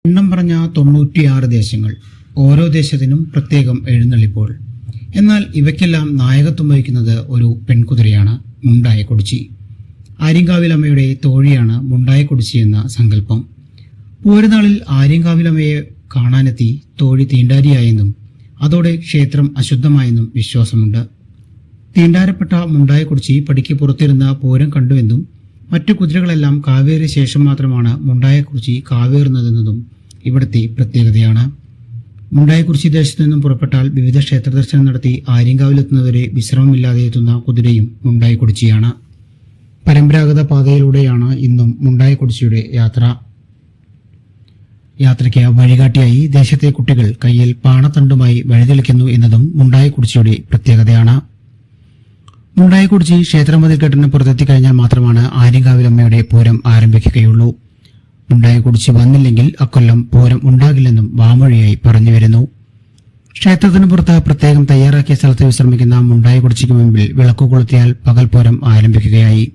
എണ്ണം പറഞ്ഞ 96 ദേശങ്ങൾ, ഓരോ ദേശത്തിനും പ്രത്യേകം എഴുന്നള്ളിപ്പോൾ. എന്നാൽ ഇവയ്ക്കെല്ലാം നായകത്വം വഹിക്കുന്നത് ഒരു പെൺകുതിരയാണ്, മുണ്ടായക്കുടിച്ചി. ആര്യങ്കാവിലമ്മയുടെ തോഴിയാണ് മുണ്ടായക്കുടിച്ചി എന്ന സങ്കല്പം. പൂരനാളിൽ ആര്യങ്കാവിലമ്മയെ കാണാനെത്തി തോഴി തീണ്ടാരിയായെന്നും അതോടെ ക്ഷേത്രം അശുദ്ധമായെന്നും വിശ്വാസമുണ്ട്. തീണ്ടാരപ്പെട്ട മുണ്ടായക്കുടിച്ചി പടിക്ക് പുറത്തിരുന്ന പൂരം കണ്ടുവെന്നും മറ്റു കുതിരകളെല്ലാം കാവേറിയ ശേഷം മാത്രമാണ് മുണ്ടായക്കുറിച്ചി കാവേറുന്നതെന്നതും ഇവിടുത്തെ പ്രത്യേകതയാണ്. മുണ്ടായക്കുറിച്ചി ദേശത്തു നിന്നും പുറപ്പെട്ടാൽ വിവിധ ക്ഷേത്ര ദർശനം നടത്തി ആര്യങ്കാവിലെത്തുന്നവരെ വിശ്രമമില്ലാതെ എത്തുന്ന കുതിരയും മുണ്ടായക്കുടിച്ചിയാണ്. പരമ്പരാഗത പാതയിലൂടെയാണ് ഇന്നും മുണ്ടായക്കുടിച്ചിയുടെ യാത്ര. യാത്രയ്ക്ക് വഴികാട്ടിയായി ദേശത്തെ കുട്ടികൾ കയ്യിൽ പാണത്തണ്ടുമായി വഴിതെളിക്കുന്നു എന്നതും മുണ്ടായക്കുടിച്ചിയുടെ പ്രത്യേകതയാണ്. മുണ്ടായക്കുടിച്ചി ക്ഷേത്രമതിൽക്കെട്ടിന് പുറത്തെത്തിക്കഴിഞ്ഞാൽ മാത്രമാണ് ആര്യങ്കാവിലമ്മയുടെ പൂരം ആരംഭിക്കുകയുള്ളൂ. മുണ്ടായക്കുടിച്ചി വന്നില്ലെങ്കിൽ അക്കൊല്ലം പൂരം ഉണ്ടാകില്ലെന്നും വാമൊഴിയായി പറഞ്ഞുവരുന്നു. ക്ഷേത്രത്തിന് പുറത്ത് പ്രത്യേകം തയ്യാറാക്കിയ സ്ഥലത്ത് വിശ്രമിക്കുന്ന മുണ്ടായക്കുടിച്ചിക്ക് മുമ്പിൽ വിളക്കു കൊളുത്തിയാൽ പകൽ പൂരം ആരംഭിക്കുകയായി.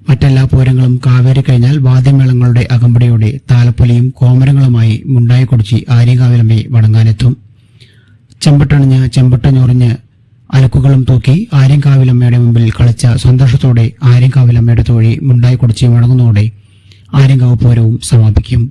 മറ്റെല്ലാ പൂരങ്ങളും കാവേരി കഴിഞ്ഞാൽ വാദ്യമേളങ്ങളുടെ അകമ്പടിയോടെ താലപ്പൊലിയും കോമരങ്ങളുമായി മുണ്ടായക്കുടിച്ചി ആര്യങ്കാവിലമ്മയെ വണങ്ങാനെത്തും. ചെമ്പട്ടണിഞ്ഞ് ചെമ്പട്ടഞ്ഞൊറിഞ്ഞ് അലക്കുകളും തൂക്കി ആര്യങ്കാവിലമ്മയുടെ മുമ്പിൽ കളിച്ച സന്തോഷത്തോടെ ആര്യങ്കാവിലമ്മയുടെ തോഴി മുണ്ടായക്കുടിച്ചി വണങ്ങുന്നതോടെ ആര്യങ്കാവ് പൂരവും സമാപിക്കും.